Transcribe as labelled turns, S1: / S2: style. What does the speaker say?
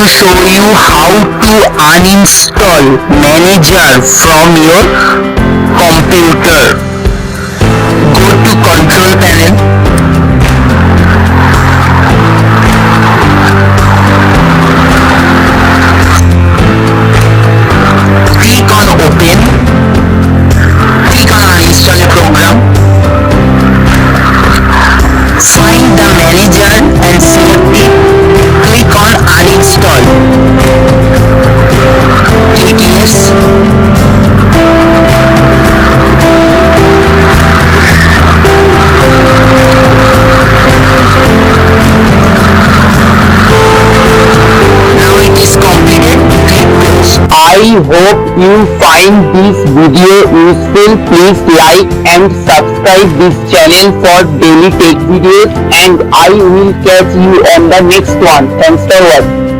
S1: show you how to uninstall Manager from your computer. Go to Control Panel. Click on Open. Click on Uninstall a program. Find the manager and select it. Click on Uninstall. Click Yes. Now it is completed. Click Close.
S2: I hope you find this video useful. Please like and subscribe this channel for daily tech videos, and I will catch you on the next one. Thanks for watching.